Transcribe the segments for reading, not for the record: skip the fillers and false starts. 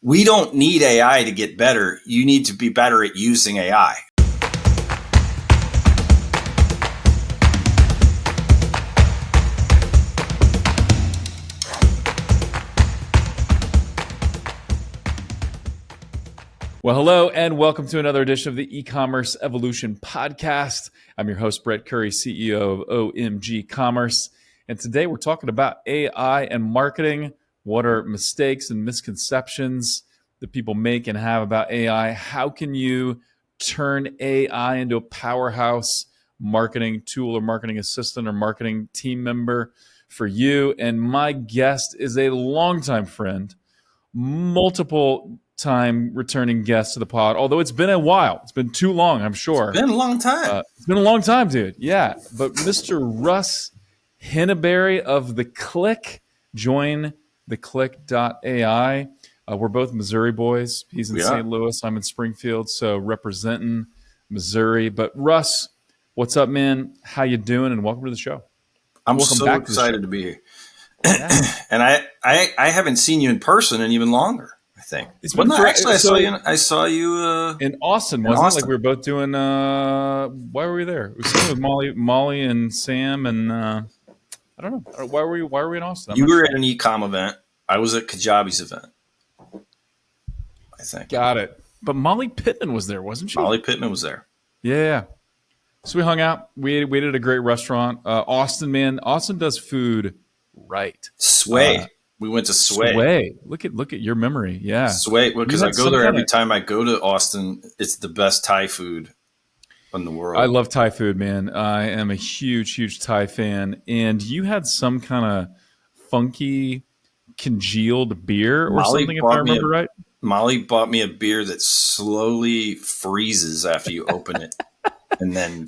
We don't need AI to get better. You need to be better at using AI. Well, hello, and welcome to another edition of the Ecommerce Evolution Podcast. I'm your host, Brett Curry, CEO of OMG Commerce. And today we're talking about AI and marketing. What are mistakes and misconceptions that people make and have about AI? How can you turn AI into a powerhouse marketing tool or marketing assistant or marketing team member for you? And my guest is a longtime friend, multiple time returning guest to the pod, although it's been a while. It's been too long, I'm sure. It's been a long time. It's been a long time, dude. Yeah. But Mr. Russ Henneberry of The Click, join theclick.ai. We're both Missouri boys. He's in St. Louis. I'm in Springfield, so representing Missouri. But Russ, what's up, man? How you doing? And welcome to the show. I'm so excited to be here. Yeah. And I haven't seen you in person in even longer. I think it's been I saw you in Austin, wasn't it? Like we were both doing. Why were we there? We were sitting with Molly, and Sam, and I don't know. Why were we in Austin? You were at an ecom event. I was at Kajabi's event. I think. Got it. But Molly Pittman was there, wasn't she? Molly Pittman was there. Yeah. So we hung out. We ate at a great restaurant. Austin, man. Austin does food right. Sway. We went to Sway. Look at your memory. Yeah. Sway, because I go there every time I go to Austin. It's the best Thai food in the world. I love Thai food, man. I am a huge Thai fan. And you had some kind of funky congealed beer or something, if I remember right. Molly bought me a beer that slowly freezes after you open it. And then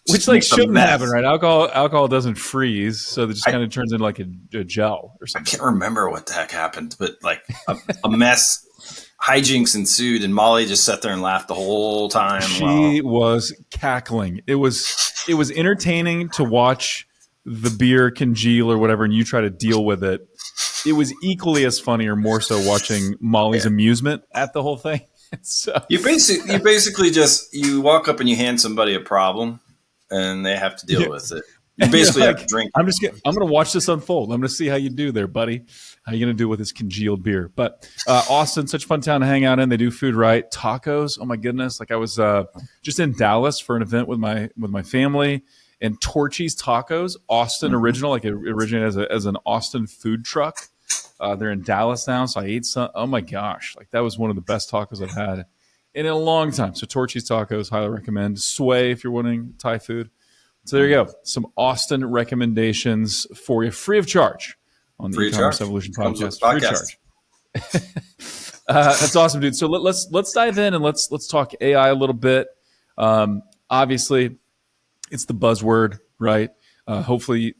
which shouldn't happen, right? Alcohol doesn't freeze, so it just kind of turns into like a gel or something. I can't remember what the heck happened, but like a mess, hijinks ensued, and Molly just sat there and laughed the whole time. She was cackling. It was entertaining to watch the beer congeal or whatever, and you try to deal with it. It was equally as funny or more so watching Molly's amusement at the whole thing. So you basically just you walk up and you hand somebody a problem. And they have to deal with it. You basically have to drink. I'm going to watch this unfold. I'm going to see how you do there, buddy. How you going to do with this congealed beer? But Austin, such a fun town to hang out in. They do food right. Tacos. Oh my goodness! Like I was just in Dallas for an event with my family, and Torchy's Tacos, Austin original. Like it originated as an Austin food truck. They're in Dallas now, so I ate some. Oh my gosh! Like that was one of the best tacos I've had in a long time. So Torchy's Tacos, highly recommend. Sway if you're wanting Thai food. So there you go. Some Austin recommendations for you, free of charge on the Ecommerce Evolution Podcast. Free of charge. That's awesome, dude. So let's dive in and let's talk AI a little bit. Obviously, it's the buzzword, right? Hopefully,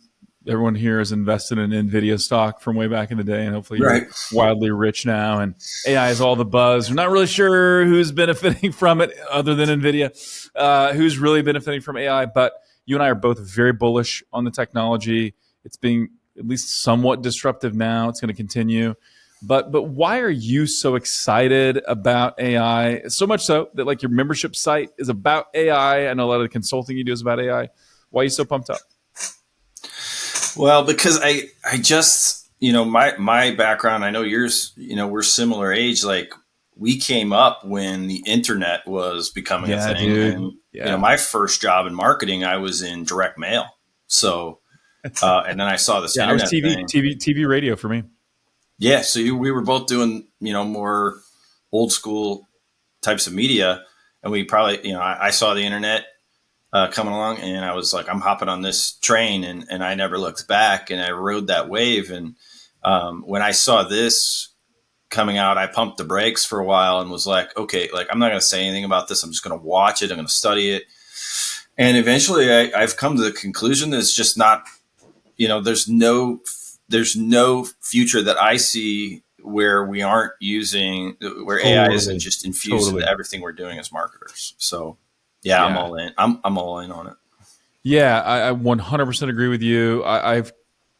everyone here is invested in NVIDIA stock from way back in the day, and hopefully you're wildly rich now. And AI is all the buzz. We're not really sure who's benefiting from it other than NVIDIA, who's really benefiting from AI. But you and I are both very bullish on the technology. It's being at least somewhat disruptive now. It's going to continue. But why are you so excited about AI? So much so that like your membership site is about AI. I know a lot of the consulting you do is about AI. Why are you so pumped up? Well, because I just, my background, I know yours, we're similar age. Like we came up when the internet was becoming a thing. Dude. And, my first job in marketing, I was in direct mail. So, and then I saw this internet I was TV, radio for me. Yeah. So we were both doing, more old school types of media. And we probably, I saw the internet coming along, and I was like, I'm hopping on this train, and I never looked back, and I rode that wave. And when I saw this coming out, I pumped the brakes for a while and was like, okay, like I'm not going to say anything about this. I'm just going to watch it. I'm going to study it. And eventually I've come to the conclusion that it's just not, there's no future that I see where we aren't using, where AI isn't just infused into everything we're doing as marketers. So yeah, I'm all in. I'm all in on it. Yeah, I 100% agree with you. I've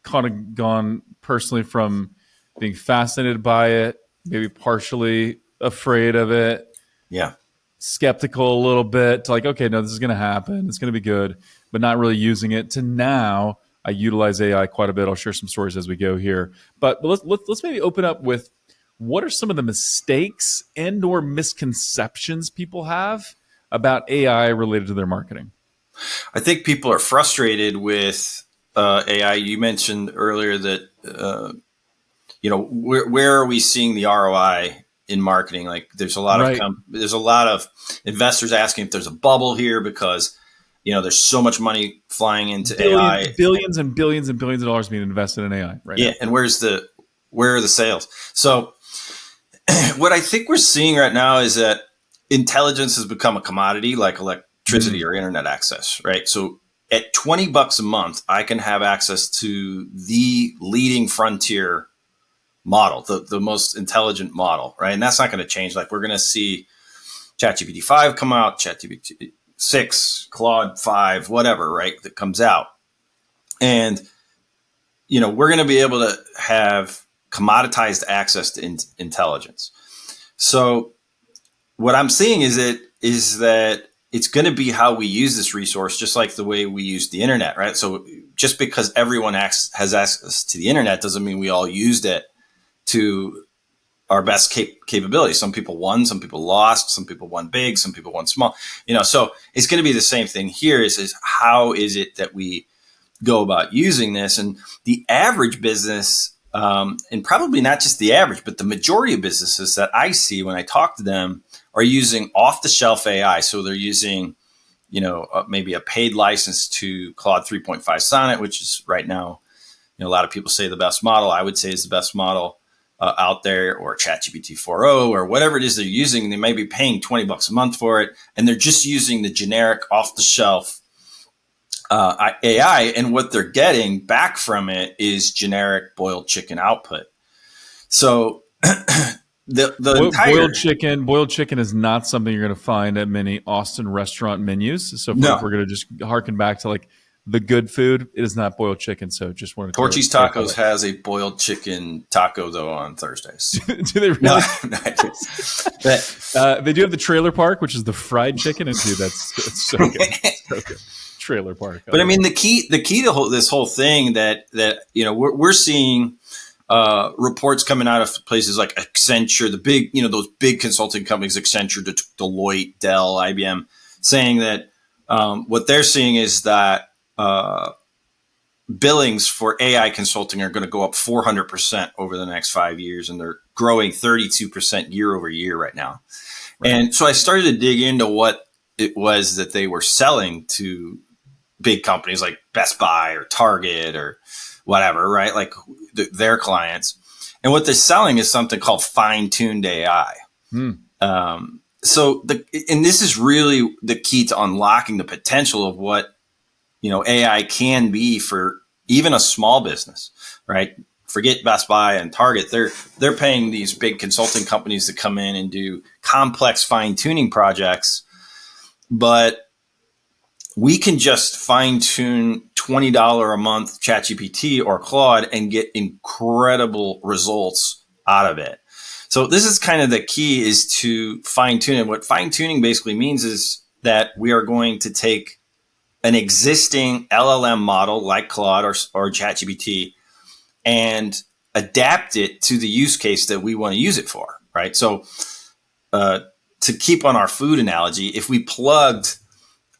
kind of gone personally from being fascinated by it maybe partially afraid of it, Yeah. skeptical a little bit, to like, okay, no, this is going to happen. It's going to be good, but not really using it, to now I utilize AI quite a bit. I'll share some stories as we go here. But let's maybe open up with what are some of the mistakes and or misconceptions people have about AI related to their marketing? I think people are frustrated with AI. You mentioned earlier that where are we seeing the ROI in marketing? Like there's a lot of Right. there's a lot of investors asking if there's a bubble here because there's so much money flying into AI. Billions and billions and billions of dollars being invested in AI right Yeah, now. and where are the sales? So what I think we're seeing right now is that intelligence has become a commodity like electricity or internet access, right? So at $20 a month, I can have access to the leading frontier model, the most intelligent model, right? And that's not going to change. Like we're going to see ChatGPT 5 come out, ChatGPT 6, Claude 5, whatever, right? That comes out. And, we're going to be able to have commoditized access to intelligence. So what I'm seeing is that it's going to be how we use this resource, just like the way we use the internet, right? So just because everyone has access to the internet doesn't mean we all used it to our best capability. Some people won, some people lost, some people won big, some people won small. So it's going to be the same thing here. Is how is it that we go about using this? And the average business, and probably not just the average, but the majority of businesses that I see when I talk to them are using off-the-shelf AI. So they're using, maybe a paid license to Claude 3.5 Sonnet, which is right now, a lot of people say the best model. I would say is the best model out there, or ChatGPT 4.0, or whatever it is they're using. They may be paying $20 a month for it, and they're just using the generic off-the-shelf AI, and what they're getting back from it is generic boiled chicken output. So boiled chicken is not something you're going to find at many Austin restaurant menus. So if we're going to just harken back to like the good food, it is not boiled chicken. So just wanted to Torchy's Tacos has a boiled chicken taco though on Thursdays. Do they really? No, they do have the trailer park, which is the fried chicken, and dude, that's so good. So good. Trailer park. But I mean, the key to this whole thing that we're seeing reports coming out of places like Accenture, the big those big consulting companies, Accenture, Deloitte, Dell, IBM, saying that what they're seeing is that billings for AI consulting are going to go up 400% over the next 5 years, and they're growing 32% year over year right now. Right. And so I started to dig into what it was that they were selling to big companies like Best Buy or Target or whatever, right? Like their clients. And what they're selling is something called fine-tuned AI. And this is really the key to unlocking the potential of what, AI can be for even a small business, right? Forget Best Buy and Target. They're paying these big consulting companies to come in and do complex fine-tuning projects, but we can just fine tune $20 a month ChatGPT or Claude and get incredible results out of it. So this is kind of the key, is to fine tune. And what fine tuning basically means is that we are going to take an existing LLM model like Claude or ChatGPT and adapt it to the use case that we want to use it for, right? So to keep on our food analogy, if we plugged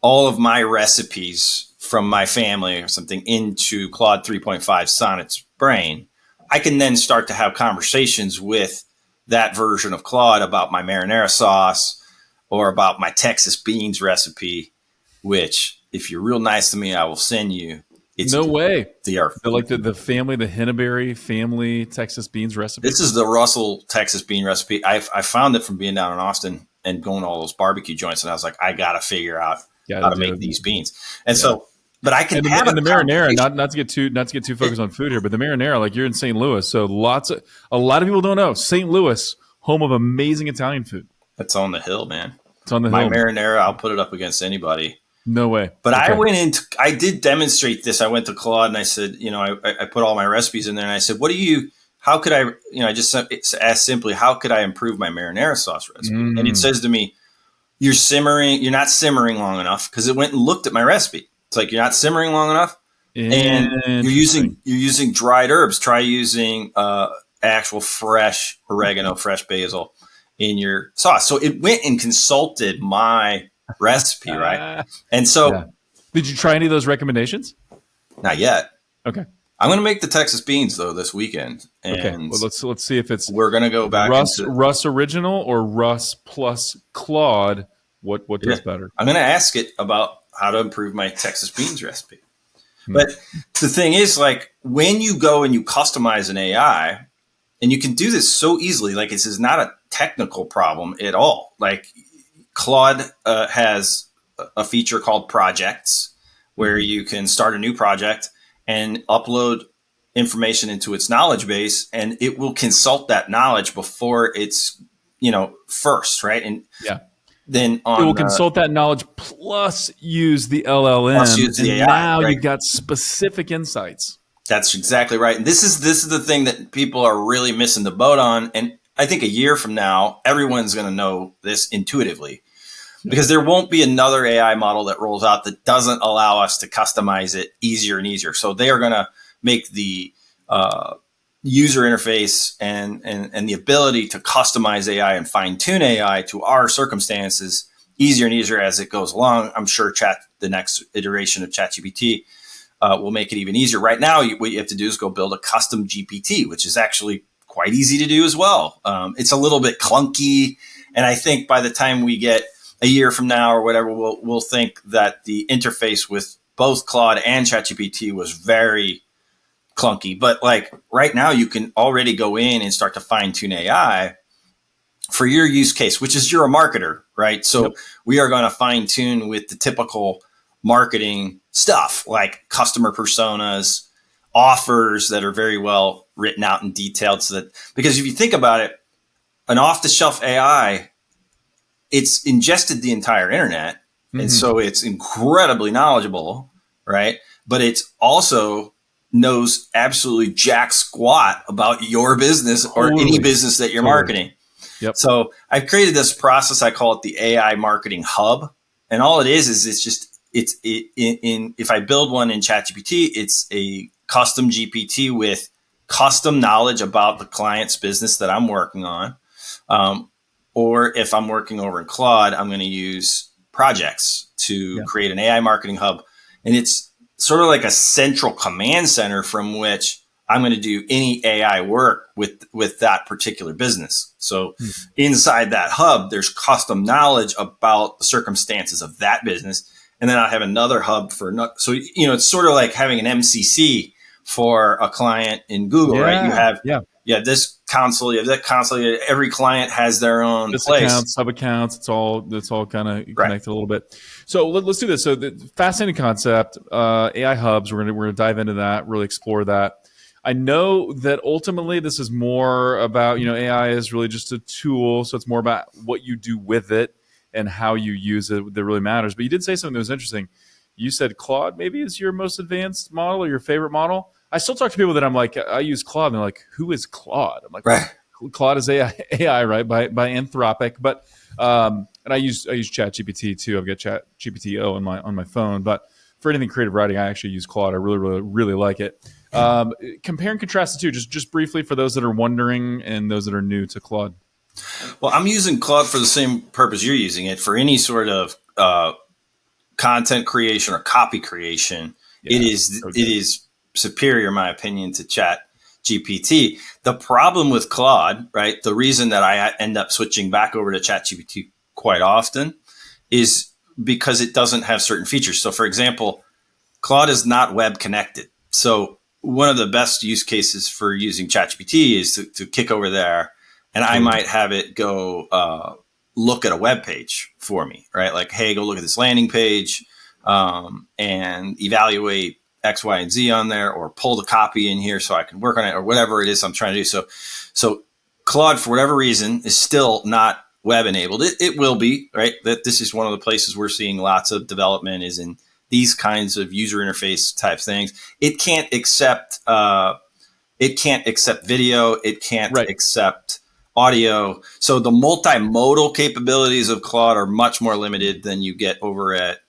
all of my recipes from my family or something into Claude 3.5 Sonnet's brain, I can then start to have conversations with that version of Claude about my marinara sauce or about my Texas beans recipe, which, if you're real nice to me, I will send you. It's no way. The family, the Henneberry family Texas beans recipe. This is the Russell Texas bean recipe. I found it from being down in Austin and going to all those barbecue joints, and I was like, I got to figure out how to make these beans. And so, but I can have the marinara. Not to get too focused on food here, but the marinara, like, you're in St. Louis, so a lot of people don't know St. Louis, home of amazing Italian food. It's on the hill, man. It's on the hill. My marinara, I'll put it up against anybody. No way. But okay. I did demonstrate this. I went to Claude and I said, I put all my recipes in there and I said, how could I, I just asked simply, how could I improve my marinara sauce recipe? And it says to me, you're not simmering long enough, because it went and looked at my recipe. It's like, you're not simmering long enough, and you're using dried herbs. Try using actual fresh oregano, fresh basil in your sauce. So it went and consulted my recipe, right? And so, did you try any of those recommendations? not yet. Okay. I'm going to make the Texas beans though this weekend. And okay. Well, let's see if it's we're going to go back Russ original or Russ plus Claude. What does better? I'm going to ask it about how to improve my Texas beans recipe. But the thing is, like, when you go and you customize an AI, and you can do this so easily, like, this is not a technical problem at all. Like, Claude has a feature called projects, where you can start a new project and upload information into its knowledge base, and it will consult that knowledge before it's, first, right? And then it will consult that knowledge plus use the LLM. Plus use the AI, now right? You've got specific insights. That's exactly right. And this is the thing that people are really missing the boat on. And I think a year from now, everyone's going to know this intuitively, because there won't be another AI model that rolls out that doesn't allow us to customize it easier and easier. So they are going to make the user interface and the ability to customize AI and fine tune AI to our circumstances easier and easier as it goes along. I'm sure the next iteration of ChatGPT will make it even easier. Right now, what you have to do is go build a custom GPT, which is actually quite easy to do as well. It's a little bit clunky, and I think by the time we get a year from now or whatever, we'll think that the interface with both Claude and ChatGPT was very clunky. But like right now, you can already go in and start to fine tune AI for your use case, which is you're a marketer, right? So we are going to fine tune with the typical marketing stuff, like customer personas, offers that are very well written out and detailed. So that, because if you think about it, an off-the-shelf AI, it's ingested the entire internet. And so it's incredibly knowledgeable, right? But it's also knows absolutely jack squat about your business or any business that you're marketing. Yep. So I've created this process. I call it the AI marketing hub. And all it is if I build one in ChatGPT, it's a custom GPT with custom knowledge about the client's business that I'm working on. Or if I'm working over in Claude, I'm going to use projects to create an AI marketing hub. And it's sort of like a central command center from which I'm going to do any AI work with that particular business. So inside that hub, there's custom knowledge about the circumstances of that business. And then I have another hub so, it's sort of like having an MCC for a client in Google, right? You have this console, you have that console. Every client has their own place. Accounts, sub accounts. It's all kind of connected a little bit. So let's do this. So the fascinating concept, AI hubs. We're gonna dive into that, really explore that. I know that ultimately this is more about, AI is really just a tool. So it's more about what you do with it and how you use it that really matters. But you did say something that was interesting. You said Claude maybe is your most advanced model or your favorite model. I still talk to people that I'm like, I use Claude, and they're like, who is Claude? I'm like, right. Claude is AI, right? By Anthropic. But and I use ChatGPT too. I've got ChatGPT O on my phone. But for anything creative writing, I actually use Claude. I really, really, really like it. Compare and contrast the two, just briefly for those that are wondering and those that are new to Claude. Well, I'm using Claude for the same purpose you're using it, for any sort of content creation or copy creation. It is superior, in my opinion, to ChatGPT. The problem with Claude, right, the reason that I end up switching back over to ChatGPT quite often is because it doesn't have certain features. So, for example, Claude is not web connected. So one of the best use cases for using ChatGPT is to kick over there, and I might have it go look at a web page for me, right? Like, hey, go look at this landing page and evaluate X, Y, and Z on there, or pull the copy in here so I can work on it, or whatever it is I'm trying to do. So Claude, for whatever reason, is still not web enabled. It will be, right? That this is one of the places we're seeing lots of development is in these kinds of user interface type things. It can't accept it can't accept video. It can't Right. accept audio. So the multimodal capabilities of Claude are much more limited than you get over at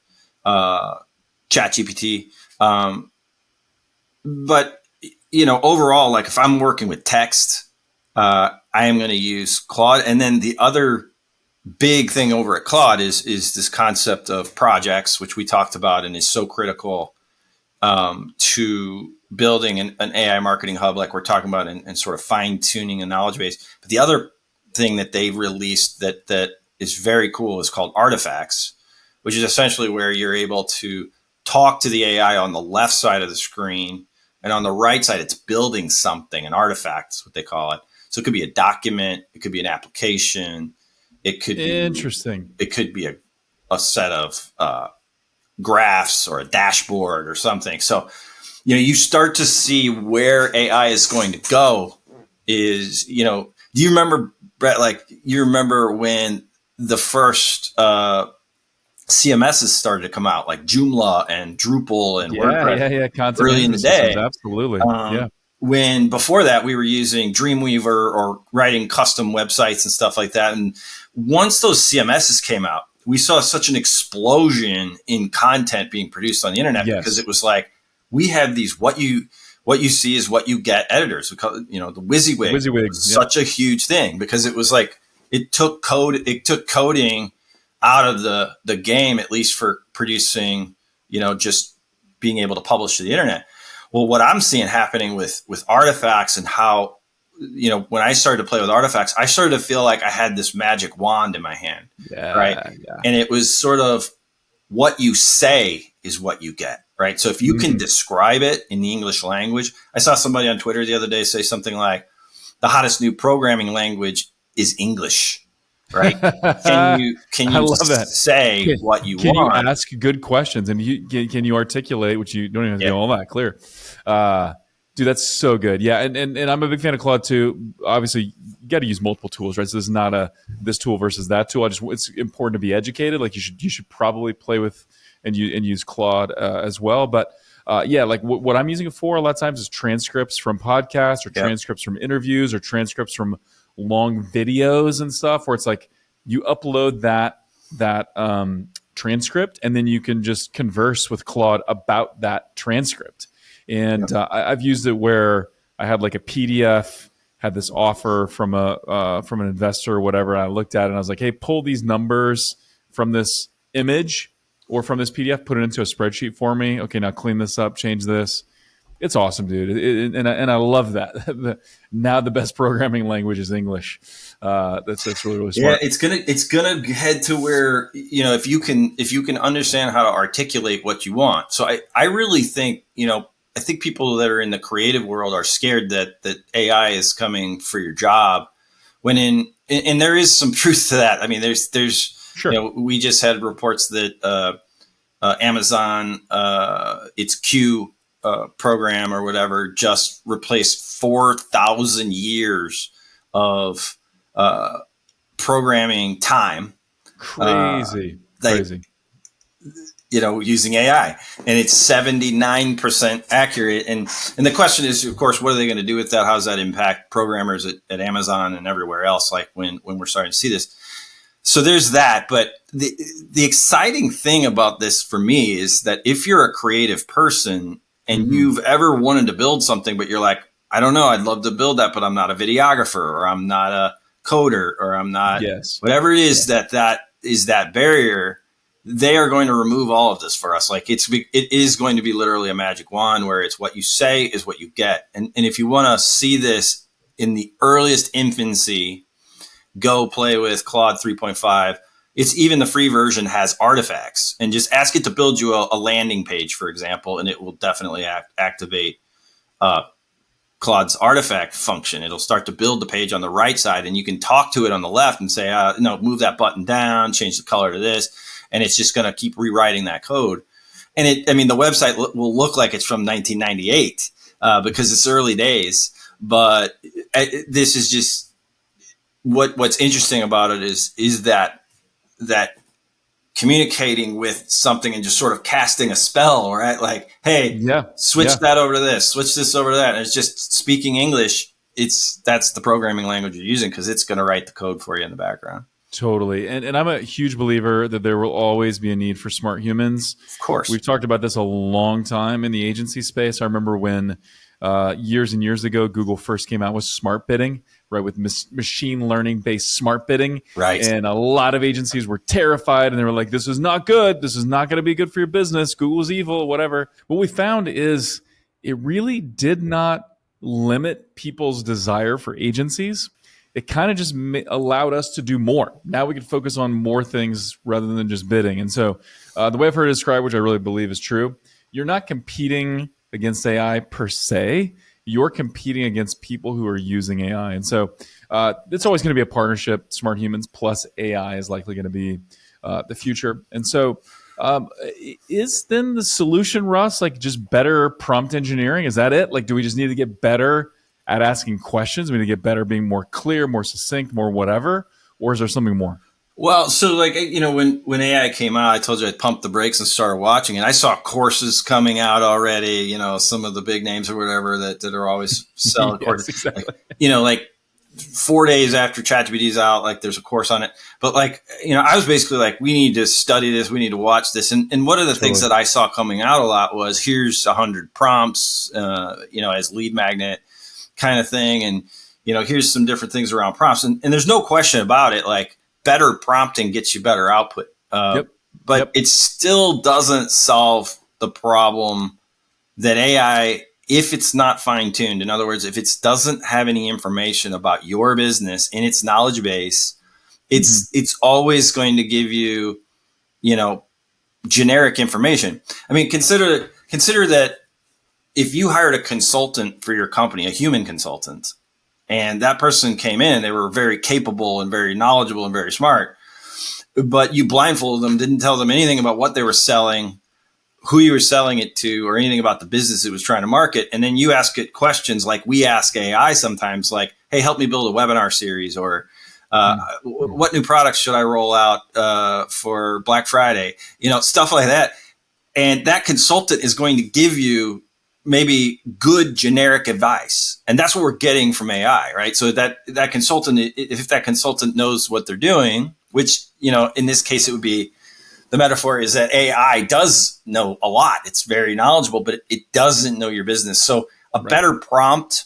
ChatGPT. But overall, like if I'm working with text, I am going to use Claude. And then the other big thing over at Claude is this concept of projects, which we talked about and is so critical to building an AI marketing hub like we're talking about, and sort of fine tuning a knowledge base. But the other thing that they've released that is very cool is called artifacts, which is essentially where you're able to talk to the AI on the left side of the screen, and on the right side, it's building something, an artifact is what they call it. So it could be a document, it could be an application, Interesting. it could be a set of graphs or a dashboard or something. So, you start to see where AI is going to go is, do you remember, Brett, like you remember when the first CMSs started to come out, like Joomla and Drupal and WordPress Yeah. Content early in the management systems. day? Absolutely. Yeah. When before that we were using Dreamweaver or writing custom websites and stuff like that. And once those CMSs came out, we saw such an explosion in content being produced on the internet because it was like, we have these, what you see is what you get editors. The WYSIWYG was such a huge thing because it was like, it took coding out of the game, at least for producing, just being able to publish to the internet. Well, what I'm seeing happening with artifacts and how, when I started to play with artifacts, I started to feel like I had this magic wand in my hand, right? Yeah. And it was sort of what you say is what you get, right? So if you can describe it in the English language, I saw somebody on Twitter the other day say something like, the hottest new programming language is English. Right? Can you I love that. say what you can want? Can you ask good questions and can you articulate, which you don't even have to be all that clear. Dude, that's so good. Yeah, and I'm a big fan of Claude too. Obviously, you got to use multiple tools, right? So this is not this tool versus that tool. It's important to be educated. Like you should probably play with and use Claude as well. But like what I'm using it for a lot of times is transcripts from podcasts or transcripts from interviews or transcripts from long videos and stuff, where it's like you upload that transcript and then you can just converse with Claude about that transcript. And I've used it where I had like a PDF, had this offer from an investor or whatever, and I looked at it and I was like, hey, pull these numbers from this image or from this PDF, put it into a spreadsheet for me. Okay, now clean this up, change this. It's awesome, dude, and I love that. Now the best programming language is English. That's really smart. Yeah, it's gonna head to where if you can understand how to articulate what you want. So I really think I think people that are in the creative world are scared that AI is coming for your job. And there is some truth to that. I mean, there's sure. We just had reports that Amazon its Q program or whatever just replaced 4,000 years of programming time. Crazy. Using AI, and it's 79% accurate. And the question is, of course, what are they going to do with that? How does that impact programmers at Amazon and everywhere else? Like when we're starting to see this. So there's that. But the exciting thing about this for me is that if you're a creative person and you've ever wanted to build something, but you're like, I don't know, I'd love to build that, but I'm not a videographer, or I'm not a coder, or I'm not whatever it is that is that barrier. They are going to remove all of this for us. Like it is going to be literally a magic wand where it's what you say is what you get. And if you want to see this in the earliest infancy, go play with Claude 3.5. It's even the free version has artifacts, and just ask it to build you a landing page, for example, and it will definitely activate Claude's artifact function. It'll start to build the page on the right side, and you can talk to it on the left and say, move that button down, change the color to this. And it's just going to keep rewriting that code. And the website will look like it's from 1998 because it's early days. But this is just what's interesting about it is that communicating with something and just sort of casting a spell, right? Like, hey, Yeah. switch Yeah. that over to this, switch this over to that. And it's just speaking English. That's the programming language you're using because it's going to write the code for you in the background. Totally. And I'm a huge believer that there will always be a need for smart humans. Of course. We've talked about this a long time in the agency space. I remember when years and years ago, Google first came out with smart bidding, right, with machine learning based smart bidding. Right. And a lot of agencies were terrified and they were like, this is not good. This is not going to be good for your business. Google's evil, whatever. What we found is it really did not limit people's desire for agencies. It kind of just allowed us to do more. Now we can focus on more things rather than just bidding. And so the way I've heard it described, which I really believe is true, you're not competing against AI per se. You're competing against people who are using AI. And so it's always going to be a partnership. Smart humans plus AI is likely going to be the future. And so is then the solution, Russ, like just better prompt engineering? Is that it? Like, do we just need to get better at asking questions? We need to get better, being more clear, more succinct, more whatever? Or is there something more? Well, so like, when AI came out, I told you I pumped the brakes and started watching, and I saw courses coming out already, some of the big names or whatever that are always selling courses. Exactly. Like 4 days after ChatGPT's out, like there's a course on it. But like, I was basically like, we need to study this. We need to watch this. And one of the things that I saw coming out a lot was here's 100 prompts, as lead magnet kind of thing. And, here's some different things around prompts. And there's no question about it. Like better prompting gets you better output. But it still doesn't solve the problem that AI, if it's not fine tuned, in other words, if it doesn't have any information about your business in its knowledge base, it's always going to give you, generic information. I mean, consider that if you hired a consultant for your company, a human consultant, and that person came in, they were very capable and very knowledgeable and very smart, but you blindfolded them, didn't tell them anything about what they were selling, who you were selling it to, or anything about the business it was trying to market. And then you ask it questions like we ask AI sometimes, like, hey, help me build a webinar series, or what new products should I roll out for Black Friday? Stuff like that. And that consultant is going to give you maybe good generic advice. And that's what we're getting from AI, right? So that consultant, if that consultant knows what they're doing, which, in this case, it would be, the metaphor is that AI does know a lot. It's very knowledgeable, but it doesn't know your business. So a better prompt,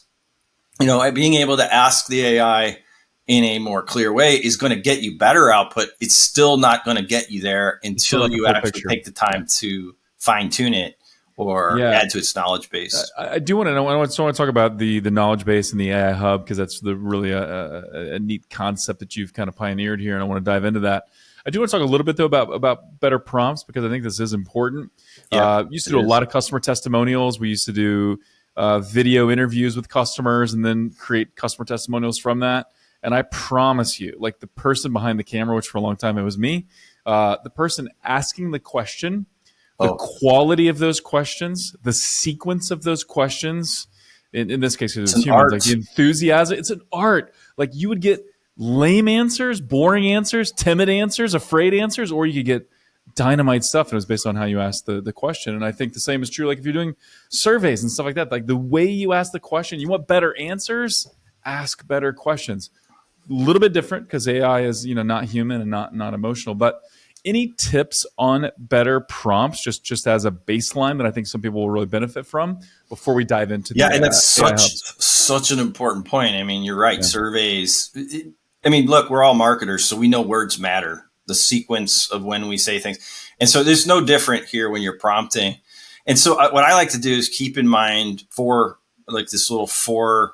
being able to ask the AI in a more clear way is going to get you better output. It's still not going to get you there until you actually take the time to fine tune it or add to its knowledge base. I do want to talk about the knowledge base and the AI hub, because that's really a neat concept that you've kind of pioneered here, and I want to dive into that. I do want to talk a little bit, though, about better prompts, because I think this is important. Used to do a lot of customer testimonials. We used to do video interviews with customers and then create customer testimonials from that. And I promise you, like the person behind the camera, which for a long time it was me, the person asking the question, the quality of those questions, the sequence of those questions, in this case, it was humans, like the enthusiasm, it's an art. Like you would get lame answers, boring answers, timid answers, afraid answers, or you could get dynamite stuff, and it was based on how you asked the question. And I think the same is true, like if you're doing surveys and stuff like that, like the way you ask the question, you want better answers, ask better questions. A little bit different because AI is, not human and not emotional. But any tips on better prompts, just as a baseline that I think some people will really benefit from before we dive into and that's such an important point. I mean, you're right. Yeah. Surveys. Look, we're all marketers, so we know words matter. The sequence of when we say things, and so there's no different here when you're prompting. And so what I like to do is keep in mind this little 4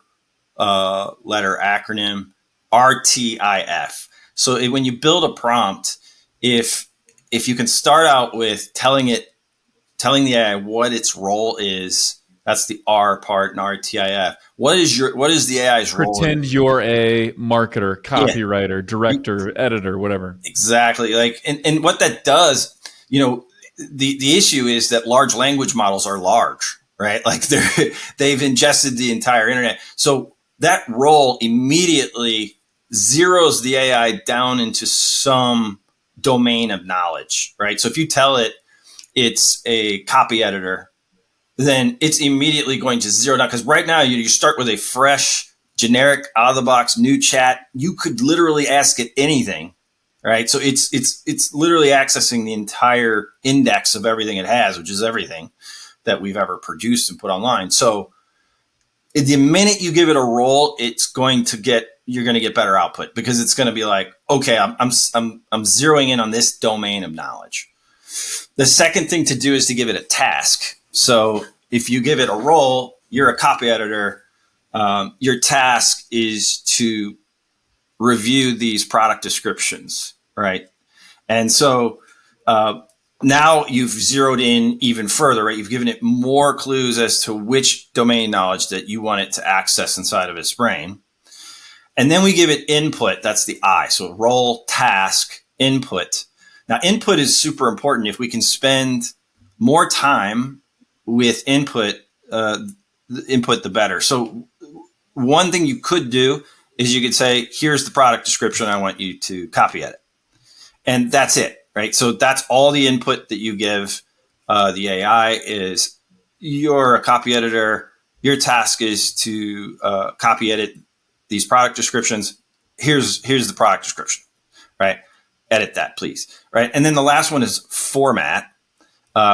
letter acronym, RTIF. So when you build a prompt, if you can start out with telling the AI what its role is, that's the R part in RTIF. What is the AI's role? Pretend you're a marketer, copywriter, director, editor, whatever. Exactly. And what that does, the issue is that large language models are large, right? Like they've ingested the entire internet. So that role immediately zeroes the AI down into some domain of knowledge, right? So if you tell it it's a copy editor, then it's immediately going to zero down. Because right now you start with a fresh, generic, out of the box, new chat. You could literally ask it anything, right? So it's literally accessing the entire index of everything it has, which is everything that we've ever produced and put online. So the minute you give it a role, you're going to get better output, because it's going to be like, okay, I'm zeroing in on this domain of knowledge. The second thing to do is to give it a task. So if you give it a role, you're a copy editor. Your task is to review these product descriptions, right? And so now you've zeroed in even further, right? You've given it more clues as to which domain knowledge that you want it to access inside of its brain. And then we give it input. That's the I. So role, task, input. Now, input is super important. If we can spend more time with input, the better. So one thing you could do is you could say, here's the product description. I want you to copy edit. And that's it, right? So that's all the input that you give the AI is, you're a copy editor. Your task is to copy edit these product descriptions. Here's the product description, right? Edit that, please, right? And then the last one is format,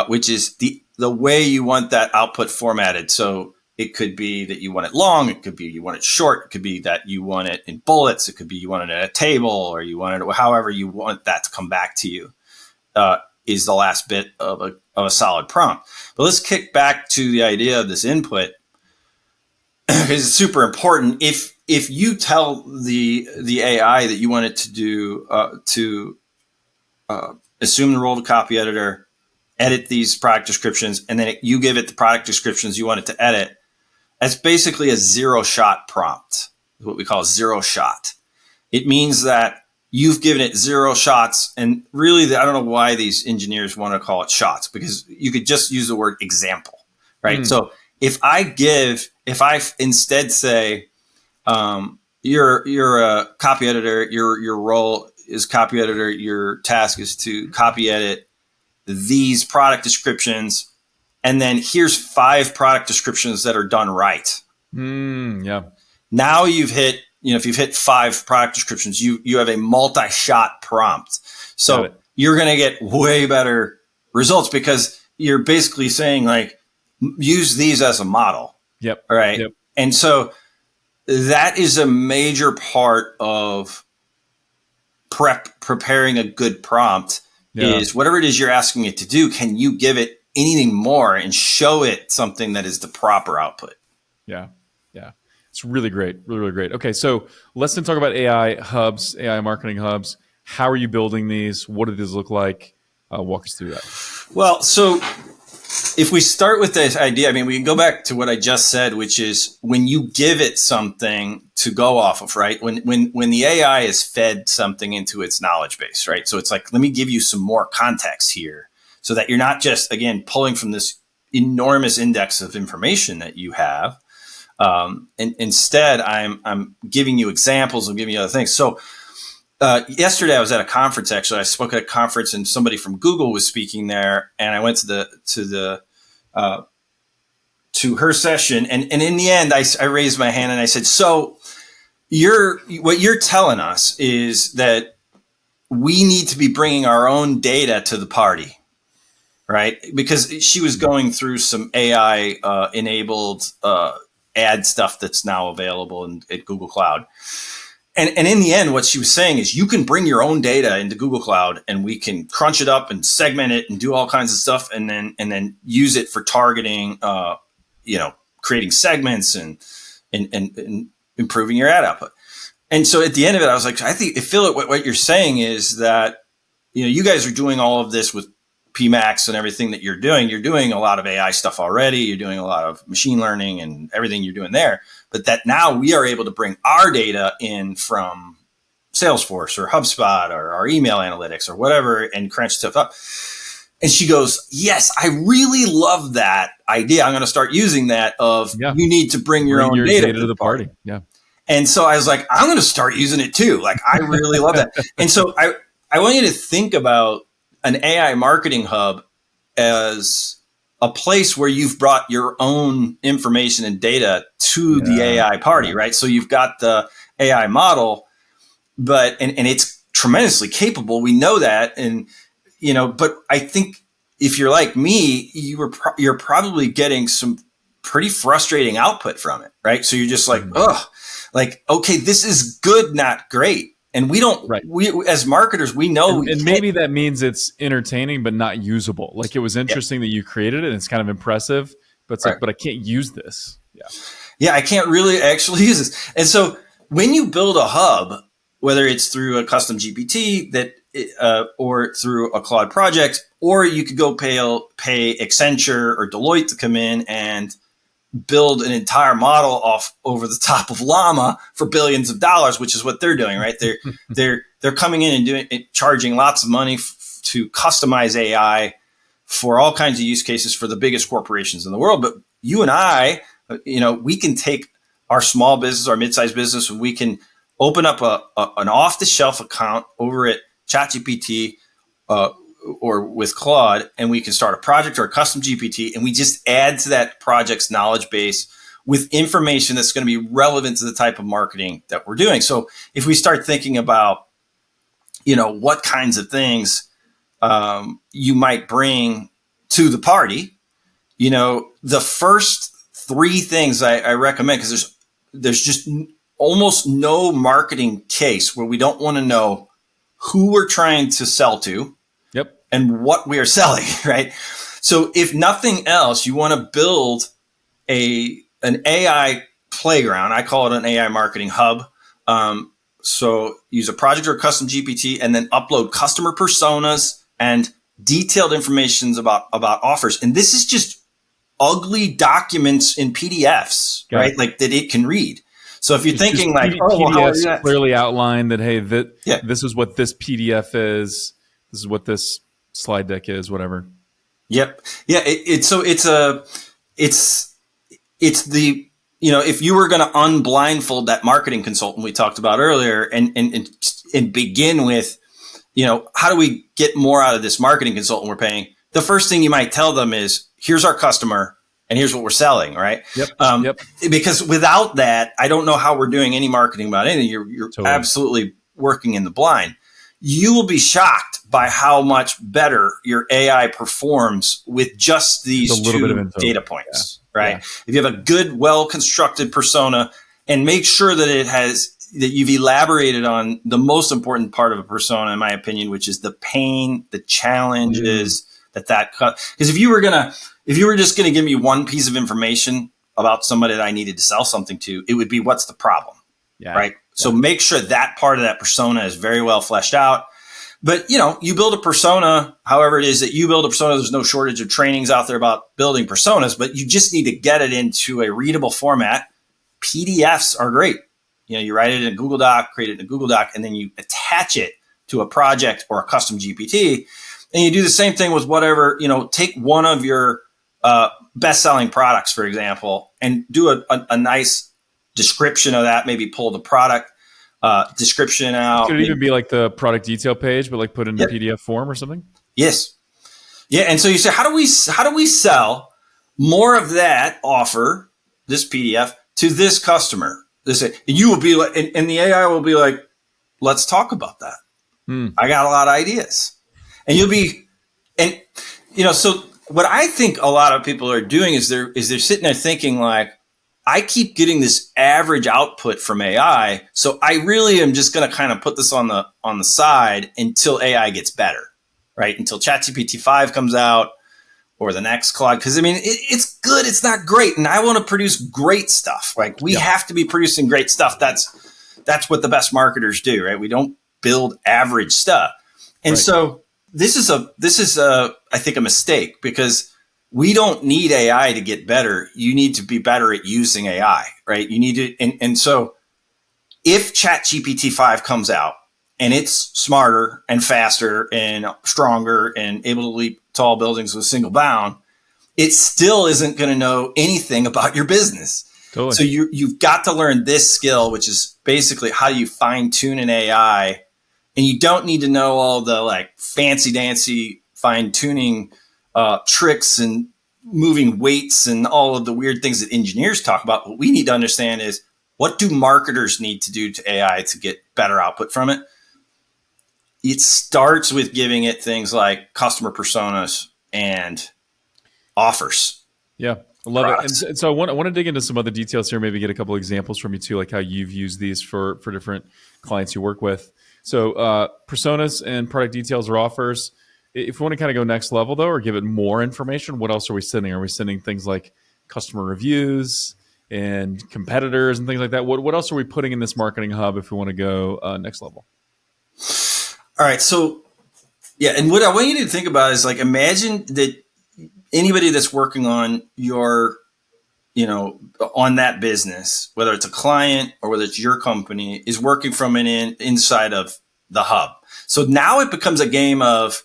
which is the way you want that output formatted. So it could be that you want it long. It could be you want it short. It could be that you want it in bullets. It could be you want it in a table, or you want it however you want that to come back to you. Is the last bit of a solid prompt. But let's kick back to the idea of this input, because it's super important. If you tell the AI that you want it to do assume the role of a copy editor, edit these product descriptions, and then you give it the product descriptions you want it to edit, that's basically a zero-shot prompt, what we call zero shot. It means that you've given it 0 shots, and really, I don't know why these engineers want to call it shots, because you could just use the word example, right? So if I instead say, you're a copy editor, your role is copy editor, your task is to copy edit these product descriptions, and then here's 5 product descriptions that are done right. Yeah. Now you've hit, if you've hit 5 product descriptions, you have a multi-shot prompt. So you're going to get way better results, because you're basically saying, like, use these as a model. Yep. All right. Yep. And so that is a major part of preparing a good prompt. Is whatever it is you're asking it to do, can you give it anything more and show it something that is the proper output? Yeah. Yeah. It's really great. Really, really great. Okay. So let's then talk about AI hubs, AI marketing hubs. How are you building these? What do these look like? Walk us through that. Well, so if we start with this idea, we can go back to what I just said, which is when you give it something to go off of, right? When the AI is fed something into its knowledge base, right? So it's like, let me give you some more context here, so that you're not just, again, pulling from this enormous index of information that you have. And instead, I'm giving you examples, I'm giving you other things. So yesterday I was at a conference. Actually, I spoke at a conference, and somebody from Google was speaking there, and I went to her session, and in the end, I raised my hand and I said, "So what you're telling us is that we need to be bringing our own data to the party, right?" Because she was going through some AI enabled ad stuff that's now available at Google Cloud. And in the end, what she was saying is, you can bring your own data into Google Cloud, and we can crunch it up and segment it and do all kinds of stuff, and then use it for targeting, creating segments and improving your ad output. And so at the end of it, I was like, I feel what you're saying is that, you guys are doing all of this with PMax and everything that you're doing. You're doing a lot of AI stuff already. You're doing a lot of machine learning and everything you're doing there. But that now we are able to bring our data in from Salesforce or HubSpot or our email analytics or whatever, and crunch stuff up. And she goes, "Yes, I really love that idea. I'm going to start using that you need to bring your own data to the party." Yeah. And so I was like, I'm going to start using it too. Like, I really love that. And so I want you to think about an AI marketing hub as a place where you've brought your own information and data to the AI party, right? So you've got the AI model, but and it's tremendously capable. We know that, and but I think if you're like me, you're probably getting some pretty frustrating output from it, right? So you're just like, okay, this is good, not great. And we don't, we as marketers, we know. And maybe that means it's entertaining, but not usable. Like, it was interesting that you created it and it's kind of impressive, but it's like, but I can't use this. Yeah, I can't really actually use this. And so when you build a hub, whether it's through a custom GPT or through a Claude project, or you could go pay Accenture or Deloitte to come in and build an entire model off over the top of Llama for billions of dollars, which is what they're doing, right? They're coming in and charging lots of money to customize AI for all kinds of use cases for the biggest corporations in the world. But you and I, we can take our small business, our mid-sized business, and we can open up an off-the-shelf account over at ChatGPT or with Claude, and we can start a project or a custom GPT, and we just add to that project's knowledge base with information that's going to be relevant to the type of marketing that we're doing. So if we start thinking about, what kinds of things you might bring to the party, the first three things I recommend, because there's just almost no marketing case where we don't want to know who we're trying to sell to and what we are selling, right? So if nothing else, you want to build an AI playground. I call it an AI marketing hub. So use a project or a custom GPT and then upload customer personas and detailed information about offers. And this is just ugly documents in PDFs, right? Like that it can read. So if you're thinking like, PDFs clearly outlined that, hey, this is what this PDF is. This is what this slide deck is, whatever. Yep. Yeah. It's the, if you were going to unblindfold that marketing consultant we talked about earlier and begin with, how do we get more out of this marketing consultant we're paying? The first thing you might tell them is, here's our customer and here's what we're selling, right? Because without that, I don't know how we're doing any marketing about anything. You're totally absolutely working in the blind. You will be shocked by how much better your AI performs with just these two data points, right? If you have a good, well-constructed persona, and make sure that that you've elaborated on the most important part of a persona, in my opinion, which is the pain, the challenges because if you were just going to give me one piece of information about somebody that I needed to sell something to, it would be, what's the problem, right? So make sure that part of that persona is very well fleshed out. But, you build a persona, however it is that you build a persona. There's no shortage of trainings out there about building personas, but you just need to get it into a readable format. PDFs are great. You write it in a Google Doc, create it in a Google Doc, and then you attach it to a project or a custom GPT. And you do the same thing with whatever, take one of your best-selling products, for example, and do a nice description of that. Maybe pull the product description out. Could it even be like the product detail page, but like put in a PDF form or something? Yes. Yeah. And so you say, how do we sell more of that offer, this PDF, to this customer? You will be like, and the AI will be like, let's talk about that. I got a lot of ideas. And you'll be, so what I think a lot of people are doing is they're sitting there thinking like, I keep getting this average output from AI, so I really am just going to kind of put this on the side until AI gets better, right? Until ChatGPT 5 comes out or the next Claude, because it's good, it's not great, and I want to produce great stuff. Like we have to be producing great stuff. That's what the best marketers do, right? We don't build average stuff, and so this is I think a mistake, because we don't need AI to get better. You need to be better at using AI, right? You need to, and so if ChatGPT 5 comes out and it's smarter and faster and stronger and able to leap tall buildings with a single bound, it still isn't going to know anything about your business. Totally. So you've got to learn this skill, which is basically how you fine tune an AI and you don't need to know all the like fancy dancy fine tuning tricks and moving weights and all of the weird things that engineers talk about. What we need to understand is, what do marketers need to do to AI to get better output from it? It starts with giving it things like customer personas and offers. Yeah, I love it. And so I want to dig into some other details here, maybe get a couple examples from you too, like how you've used these for different clients you work with. So personas and product details or offers. If we want to kind of go next level though, or give it more information, what else are we sending? Are we sending things like customer reviews and competitors and things like that? What else are we putting in this marketing hub if we want to go next level? All right. So yeah. And what I want you to think about is like, imagine that anybody that's working on your, on that business, whether it's a client or whether it's your company, is working from inside of the hub. So now it becomes a game of,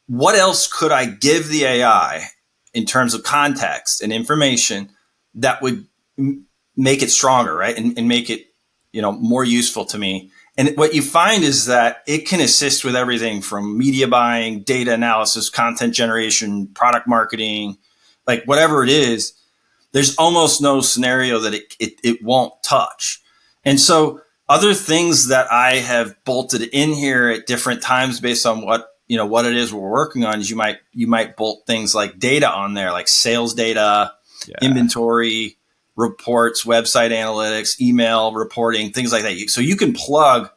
what else could I give the AI in terms of context and information that would make it stronger, right? And make it, more useful to me. And what you find is that it can assist with everything from media buying, data analysis, content generation, product marketing, like whatever it is. There's almost no scenario that it won't touch. And so other things that I have bolted in here at different times based on what it is we're working on is you might bolt things like data on there, like sales data, inventory reports, website analytics, email reporting, things like that. So you can plug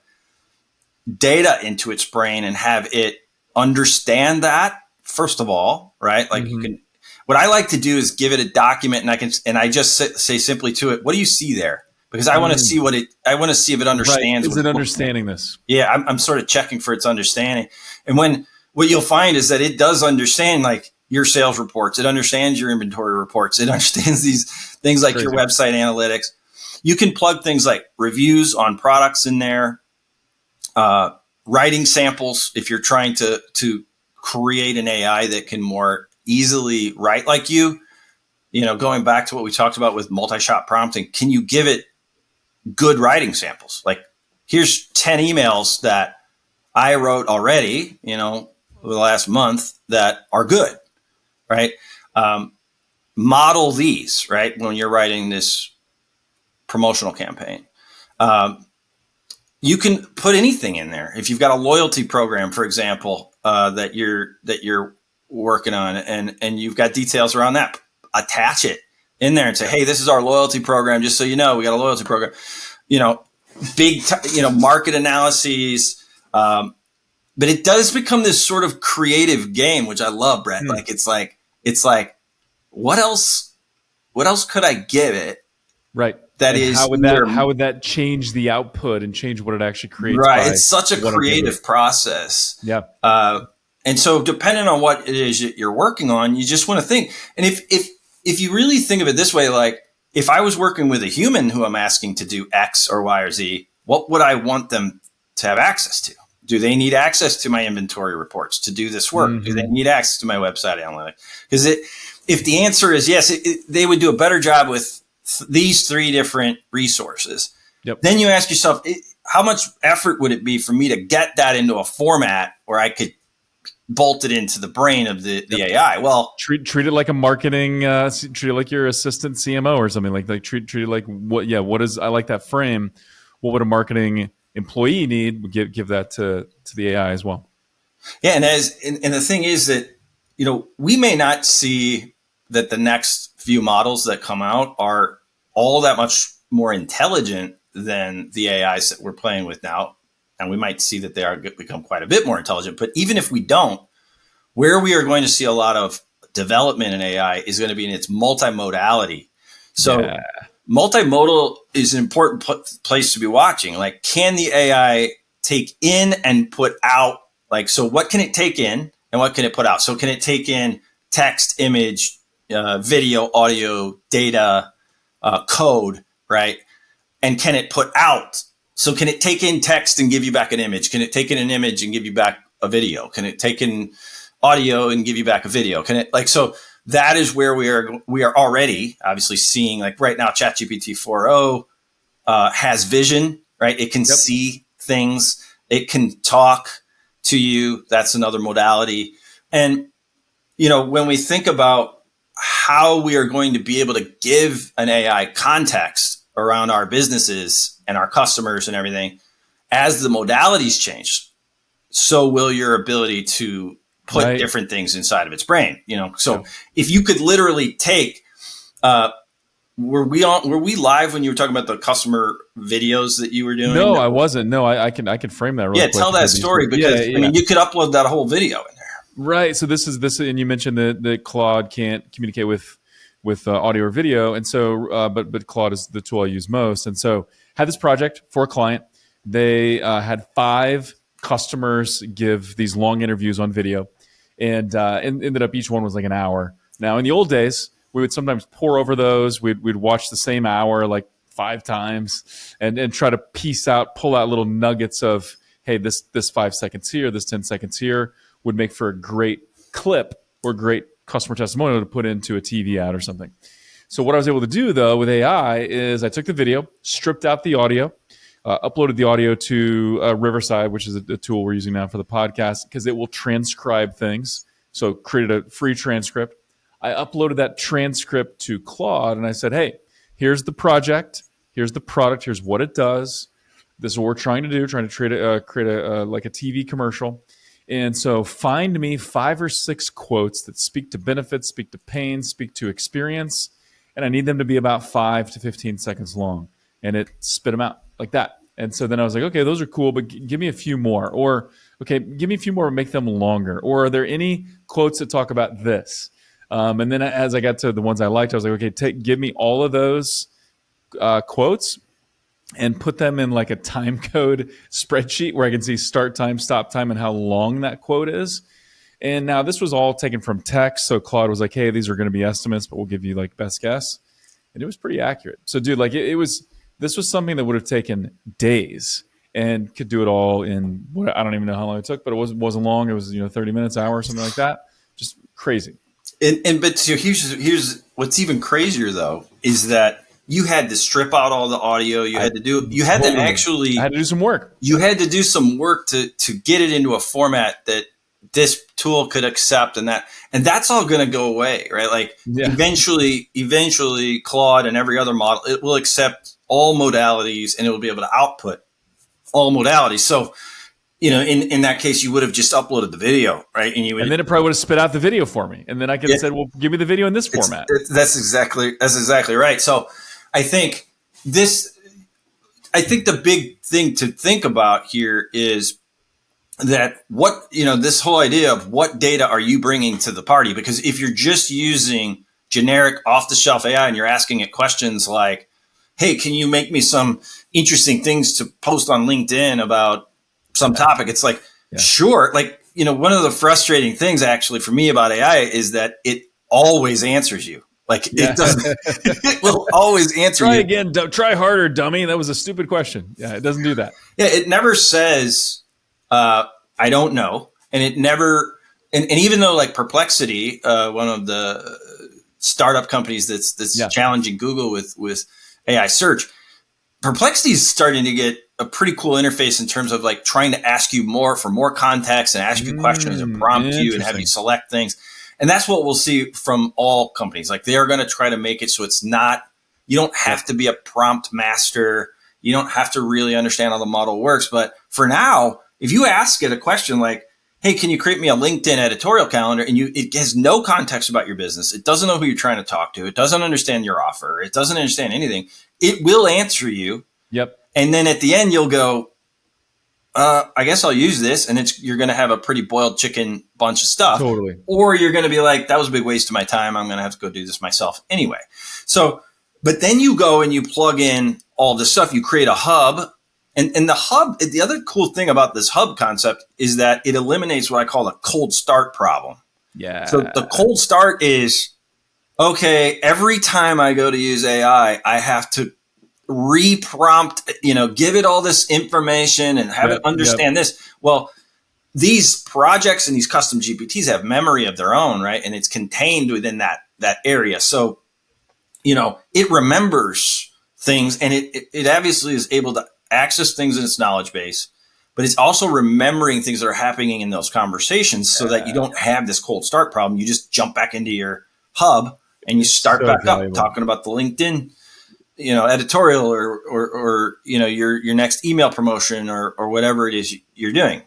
data into its brain and have it understand that, first of all, right? Like you can, what I like to do is give it a document and I just say simply to it, what do you see there? Because I want to see I want to see if it understands. Right. Is it understanding this? Yeah. I'm sort of checking for its understanding. And what you'll find is that it does understand like your sales reports. It understands your inventory reports. It understands these things like your website analytics. You can plug things like reviews on products in there, writing samples. If you're trying to create an AI that can more easily write like you, going back to what we talked about with multi-shot prompting, can you give it good writing samples? Like, here's 10 emails that I wrote already, over the last month that are good, right? Model these, right? When you're writing this promotional campaign, you can put anything in there. If you've got a loyalty program, for example, that you're working on, and you've got details around that, attach it in there and say, hey, this is our loyalty program. Just so you know, we got a loyalty program. Market analyses. But it does become this sort of creative game, which I love, Brett. Like it's like, what else could I give it? Right. That and is how would that change the output and change what it actually creates? Right. It's such a creative process. Yeah. And so depending on what it is that you're working on, you just want to think. And if you really think of it this way, like if I was working with a human who I'm asking to do X or Y or Z, what would I want them to have access to? Do they need access to my inventory reports to do this work? Mm-hmm. Do they need access to my website analytics? Because if the answer is yes, they would do a better job with these three different resources. Yep. Then you ask yourself, how much effort would it be for me to get that into a format where I could bolt it into the brain of the AI? Well, treat it like a marketing, treat it like your assistant CMO or something like treat it like what is, I like that frame. What would a marketing employee need? Give that to the AI as well. Yeah. And the thing is that, we may not see that the next few models that come out are all that much more intelligent than the AIs that we're playing with now. And we might see that they are become quite a bit more intelligent. But even if we don't, where we are going to see a lot of development in AI is going to be in its multimodality. So multimodal is an important place to be watching. Like, can the AI take in and put out? Like, so what can it take in and what can it put out? So can it take in text, image, video, audio, data, code, right? And can it put out? So can it take in text and give you back an image? Can it take in an image and give you back a video? Can it take in audio and give you back a video? Can it so that is where we are already obviously seeing, like right now, ChatGPT 4.0 has vision, right? It can see things. It can talk to you. That's another modality. And, when we think about how we are going to be able to give an AI context around our businesses and our customers and everything, as the modalities change, so will your ability to put different things inside of its brain. So if you could literally take, were we live when you were talking about the customer videos that you were doing? No, I wasn't. No, I can frame that real quick. Yeah, tell that story, because you could upload that whole video in there. Right. So this, and you mentioned that Claude can't communicate with audio or video, and so but Claude is the tool I use most. And so had this project for a client. They had 5 customers give these long interviews on video, and ended up each one was like an hour. Now, in the old days, we would sometimes pour over those. We'd watch the same hour like 5 times, and try to pull out little nuggets of, hey, this 5 seconds here, this 10 seconds here would make for a great clip or great customer testimonial to put into a TV ad or something. So what I was able to do, though, with AI is I took the video, stripped out the audio, uploaded the audio to Riverside, which is a tool we're using now for the podcast, because it will transcribe things. So created a free transcript. I uploaded that transcript to Claude, and I said, hey, here's the project, here's the product, here's what it does. This is what we're trying to do, trying to create a like a TV commercial. And so find me 5 or 6 quotes that speak to benefits, speak to pain, speak to experience, and I need them to be about 5 to 15 seconds long. And it spit them out like that. And so then I was like, okay, those are cool, but give me a few more. Or, okay, give me a few more and make them longer. Or are there any quotes that talk about this? And then as I got to the ones I liked, I was like, okay, give me all of those quotes and put them in like a time code spreadsheet where I can see start time, stop time, and how long that quote is. And now this was all taken from text. So Claude was like, hey, these are going to be estimates, but we'll give you like best guess. And it was pretty accurate. So dude, like this was something that would have taken days and could do it all in what, I don't even know how long it took, but it wasn't long. It was 30 minutes, hour, or something like that. Just crazy. But so here's what's even crazier though, is that you had to strip out all the audio. I had to do some work. You had to do some work to get it into a format that this tool could accept, and that's all going to go away, right? Like eventually Claude and every other model, it will accept all modalities and it will be able to output all modalities. So, in that case, you would have just uploaded the video, right? And then it probably would have spit out the video for me. And then I could have said, well, give me the video in this format. That's exactly right. So I think the big thing to think about here is that this whole idea of what data are you bringing to the party? Because if you're just using generic off-the-shelf AI and you're asking it questions like, hey, can you make me some interesting things to post on LinkedIn about some topic? It's like, sure. Like, one of the frustrating things actually for me about AI is that it always answers you. Like it doesn't, it will always answer Try you. again. Try harder, dummy. That was a stupid question. Yeah, it doesn't do that. Yeah, it never says, I don't know. And it never, and even though like Perplexity, one of the startup companies that's challenging Google with AI search, Perplexity is starting to get a pretty cool interface in terms of like trying to ask you more for more context and ask you questions and prompt you and have you select things. And that's what we'll see from all companies. Like they are going to try to make it so it's not, you don't have to be a prompt master. You don't have to really understand how the model works. But for now, if you ask it a question like, hey, can you create me a LinkedIn editorial calendar? And it has no context about your business. It doesn't know who you're trying to talk to. It doesn't understand your offer. It doesn't understand anything. It will answer you. Yep. And then at the end, you'll go, I guess I'll use this. And you're going to have a pretty boiled chicken bunch of stuff. Totally. Or you're going to be like, that was a big waste of my time. I'm going to have to go do this myself anyway. So, but then you go and you plug in all this stuff. You create a hub. And the hub, the other cool thing about this hub concept is that it eliminates what I call a cold start problem. Yeah. So the cold start is, okay, every time I go to use AI, I have to re-prompt, give it all this information and have it understand this. Well, these projects and these custom GPTs have memory of their own, right? And it's contained within that area. So, it remembers things and it obviously is able to access things in its knowledge base, but it's also remembering things that are happening in those conversations so that you don't have this cold start problem. You just jump back into your hub and you start so back valuable. up talking about the LinkedIn, editorial or your next email promotion or whatever it is you're doing,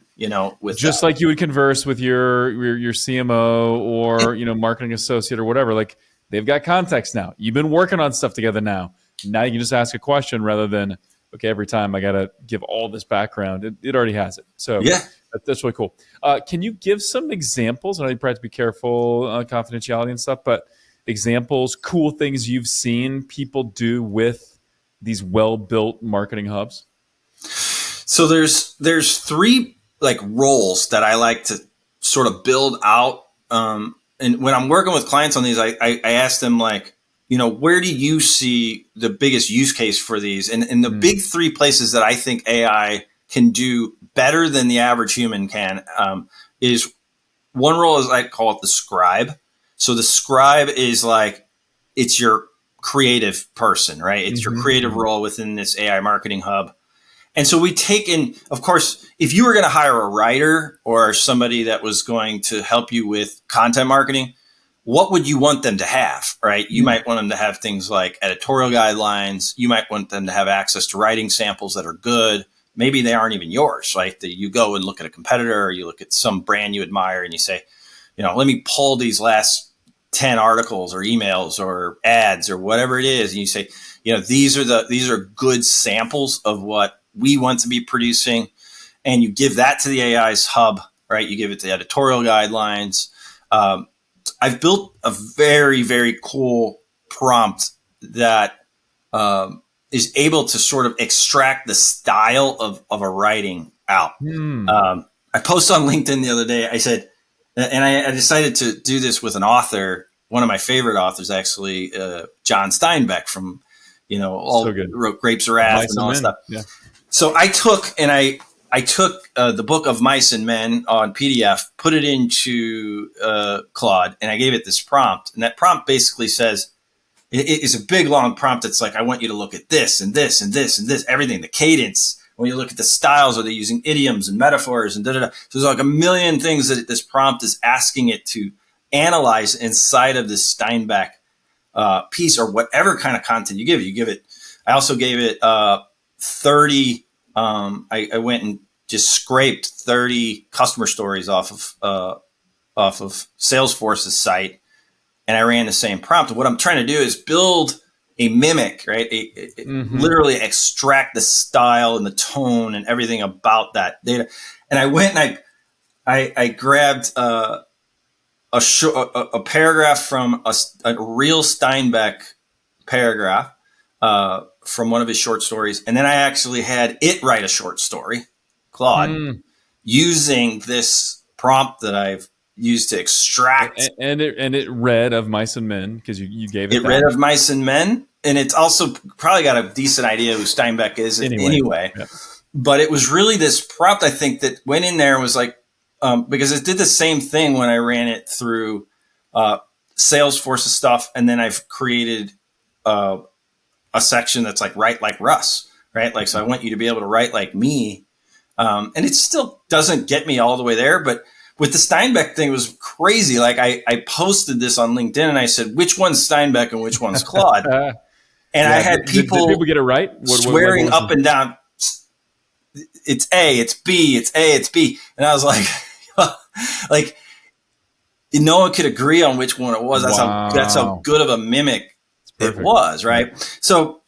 with just that. like you would converse with your CMO or marketing associate or whatever. Like, they've got context now. You've been working on stuff together now. Now you can just ask a question rather than, okay, every time I got to give all this background. It already has it. So Yeah. that's really cool. Can you give some examples? I know you probably have to be careful, confidentiality and stuff, but examples, cool things you've seen people do with these well-built marketing hubs? So there's three like roles that I like to sort of build out. And when I'm working with clients on these, I ask them like, where do you see the biggest use case for these? And the big three places that I think AI can do better than the average human can is one role is I call it the scribe. So the scribe is like, it's your creative person, right? It's your creative role within this AI marketing hub. And so we take in, of course, if you were going to hire a writer or somebody that was going to help you with content marketing, what would you want them to have, right? You might want them to have things like editorial guidelines. You might want them to have access to writing samples that are good. Maybe they aren't even yours, right? That you go and look at a competitor or you look at some brand you admire and you say, let me pull these last 10 articles or emails or ads or whatever it is. And you say, these are good samples of what we want to be producing. And you give that to the AI's hub, right? You give it the editorial guidelines. I've built a very, very cool prompt that is able to sort of extract the style of a writing out. I posted on LinkedIn the other day, I said, and I decided to do this with an author, one of my favorite authors, actually, John Steinbeck from, wrote Grapes of Wrath and all that stuff. Yeah. So I took the book of Mice and Men on PDF, put it into Claude, and I gave it this prompt. And that prompt basically says, it is a big, long prompt. It's like, I want you to look at this and this and this and this, everything, the cadence. When you look at the styles, are they using idioms and metaphors and da-da-da. So there's like a million things that this prompt is asking it to analyze inside of this Steinbeck piece or whatever kind of content you give it. I also gave it 30. I went and just scraped 30 customer stories off of Salesforce's site, and I ran the same prompt. And what I'm trying to do is build a mimic, right? Literally extract the style and the tone and everything about that data. And I went and I grabbed a paragraph from a real Steinbeck paragraph from one of his short stories. And then I actually had it write a short story, Claude, using this prompt that I've used to extract. And it read of Mice and Men because you gave it. It read of Mice and Men. And it's also probably got a decent idea who Steinbeck is anyway. Yeah. But it was really this prompt, I think, that went in there and was like, because it did the same thing when I ran it through Salesforce stuff. And then I've created a section that's like, write like Russ, right? Like, so I want you to be able to write like me. And it still doesn't get me all the way there. But with the Steinbeck thing, it was crazy. Like I posted this on LinkedIn and I said, which one's Steinbeck and which one's Claude? And I had people, did people get it right? Swearing up and down. It's A, it's B, it's A, it's B. And I was like, like no one could agree on which one it was. That's how good of a mimic it was, right? So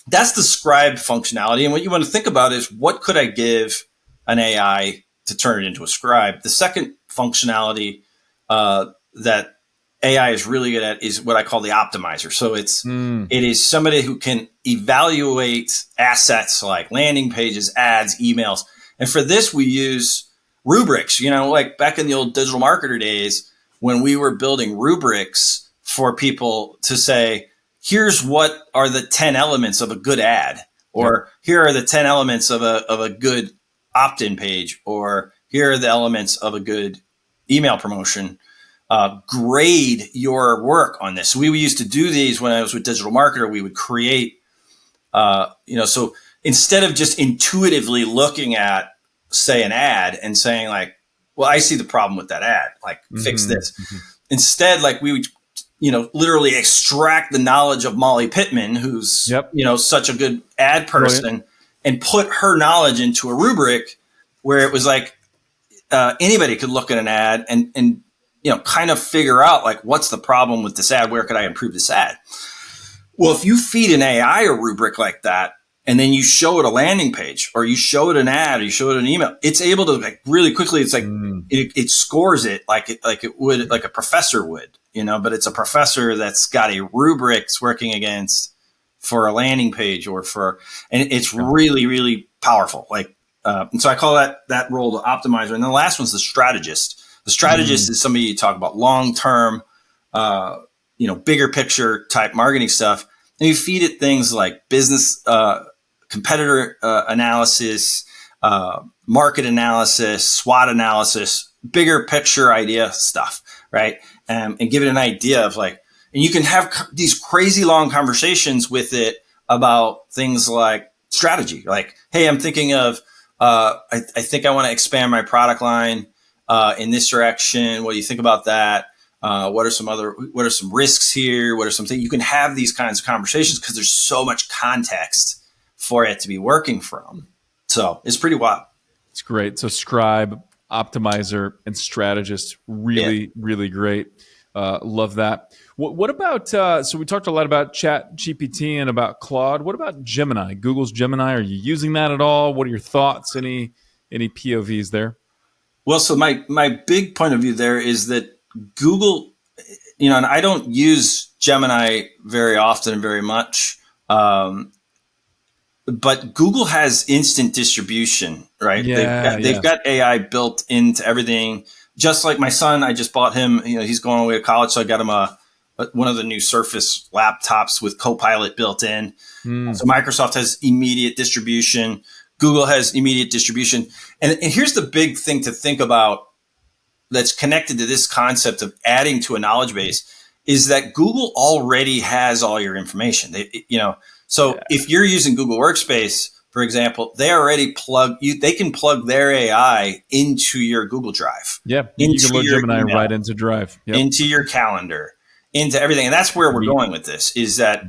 that's the scribe functionality. And what you want to think about is, what could I give an AI to turn it into a scribe? The second functionality that AI is really good at is what I call the optimizer. So it is somebody who can evaluate assets like landing pages, ads, emails. And for this, we use rubrics, like back in the old digital marketer days when we were building rubrics for people to say, here's what are the 10 elements of a good ad, or here are the 10 elements of a good opt-in page, or here are the elements of a good email promotion. Grade your work on this. So we used to do these when I was with Digital Marketer. We would create, so instead of just intuitively looking at say, an ad and saying like, well, I see the problem with that ad, like fix this. Instead, like we would, literally extract the knowledge of Molly Pittman, who's, Yep. Such a good ad person, Brilliant. and put her knowledge into a rubric where it was like anybody could look at an ad and kind of figure out like, what's the problem with this ad? Where could I improve this ad? Well, if you feed an AI a rubric like that, and then you show it a landing page, or you show it an ad, or you show it an email, it's able to like really quickly. It's like it scores it like it would, like a professor would, but it's a professor that's got a rubric it's working against for a landing page and it's really, really powerful. Like, and so I call that role the optimizer. And then the last one's the strategist. The strategist is somebody you talk about long-term, bigger picture type marketing stuff. And you feed it things like business, competitor analysis, market analysis, SWOT analysis, bigger picture idea stuff, right? And give it an idea of like, and you can have these crazy long conversations with it about things like strategy. Like, hey, I'm thinking of, I think I want to expand my product line in this direction. What do you think about that? What are some risks here? What are some things? You can have these kinds of conversations because there's so much context for it to be working from. So it's pretty wild. It's great. So scribe, optimizer, and strategist, really, really great. Love that. What about, so we talked a lot about Chat GPT and about Claude. What about Gemini, Google's Gemini? Are you using that at all? What are your thoughts? Any POVs there? Well, so my big point of view there is that Google, and I don't use Gemini very often and very much. But Google has instant distribution, right? Yeah, they've got AI built into everything. Just like my son, I just bought him, he's going away to college. So I got him one of the new Surface laptops with Copilot built in. So Microsoft has immediate distribution. Google has immediate distribution. And here's the big thing to think about that's connected to this concept of adding to a knowledge base is that Google already has all your information. If you're using Google Workspace, for example, they already they can plug their AI into your Google Drive. Yeah, you can load Gemini email, right into Drive. Yep. Into your calendar, into everything. And that's where we're going with this, is that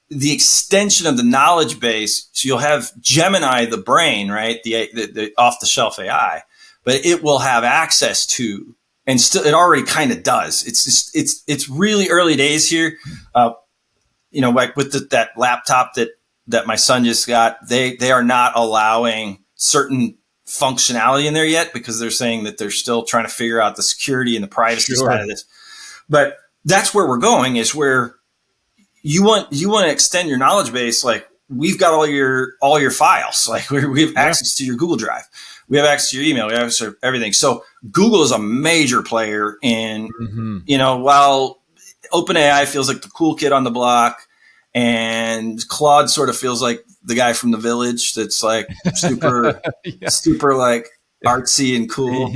the extension of the knowledge base. So you'll have Gemini, the brain, right? The off-the-shelf AI, but it will have access to, and still it already kind of does. It's really early days here. Like with that laptop that my son just got, they are not allowing certain functionality in there yet because they're saying that they're still trying to figure out the security and the privacy side of this. But that's where we're going, is where you want to extend your knowledge base. Like, we've got all your files. Like, we have access to your Google Drive. We have access to your email. We have access to everything. So Google is a major player in, while OpenAI feels like the cool kid on the block, and Claude sort of feels like the guy from the village that's like super, super like artsy and cool.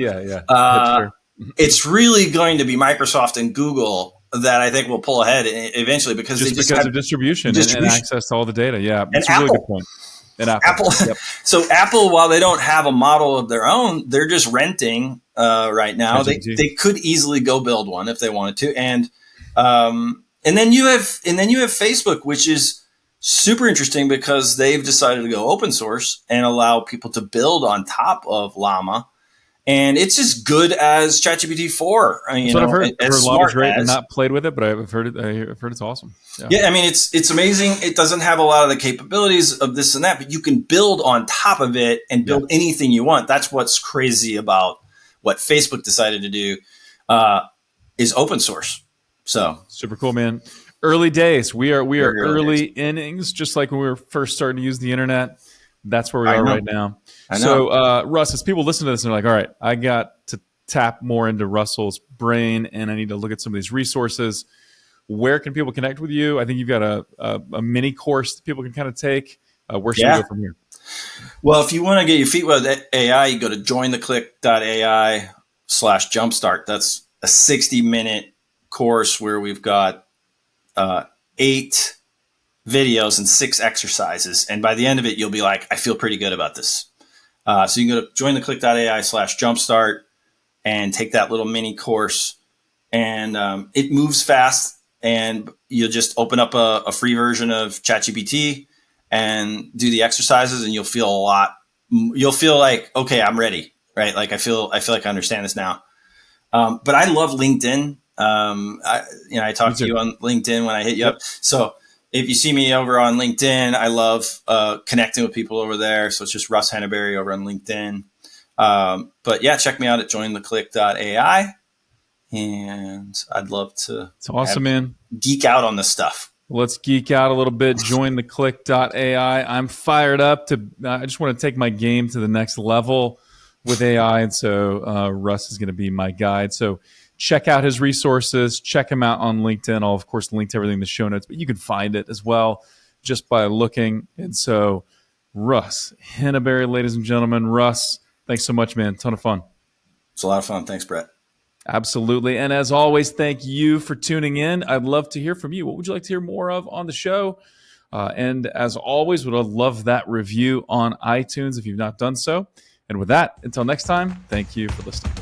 It's really going to be Microsoft and Google that I think will pull ahead eventually, because because of distribution and access to all the data. Yeah, it's a really good point. And Apple. So Apple, while they don't have a model of their own, they're just renting right now. They could easily go build one if they wanted to, and then you have Facebook, which is super interesting because they've decided to go open source and allow people to build on top of Llama. And it's as good as ChatGPT 4. That's what I've heard. I've heard Llama's great and not played with it, but I've heard it's awesome. Yeah, I mean, it's amazing. It doesn't have a lot of the capabilities of this and that, but you can build on top of it and build anything you want. That's what's crazy about what Facebook decided to do, is open source. So super cool, man. Early days. We are early innings, just like when we were first starting to use the internet. That's where we are right now. So, Russ, as people listen to this and they're like, all right, I got to tap more into Russell's brain and I need to look at some of these resources. Where can people connect with you? I think you've got a mini course that people can kind of take. Where should we go from here? Well, if you want to get your feet wet with AI, you go to jointheclick.ai/jumpstart. That's a 60-minute course where we've got 8 videos and 6 exercises. And by the end of it, you'll be like, I feel pretty good about this. So you can go to jointheclick.ai/jumpstart and take that little mini course. And it moves fast. And you'll just open up a free version of ChatGPT and do the exercises, and you'll feel like, okay, I'm ready, right? Like I feel like I understand this now. But I love LinkedIn. I talked to you on LinkedIn when I hit you up. So if you see me over on LinkedIn, I love connecting with people over there. So it's just Russ Henneberry over on LinkedIn. But yeah, check me out at jointheclick.ai. And I'd love to It's awesome, man. Geek out on this stuff. Let's geek out a little bit. Jointheclick.ai. I'm fired up I just want to take my game to the next level with AI. And so Russ is going to be my guide. So check out his resources. Check him out on LinkedIn. I'll, of course, link to everything in the show notes, but you can find it as well just by looking. And so Russ Henneberry, ladies and gentlemen. Russ, thanks so much, man. Ton of fun. It's a lot of fun. Thanks, Brett. Absolutely. And as always, thank you for tuning in. I'd love to hear from you. What would you like to hear more of on the show? And as always, would love that review on iTunes if you've not done so. And with that, until next time, thank you for listening.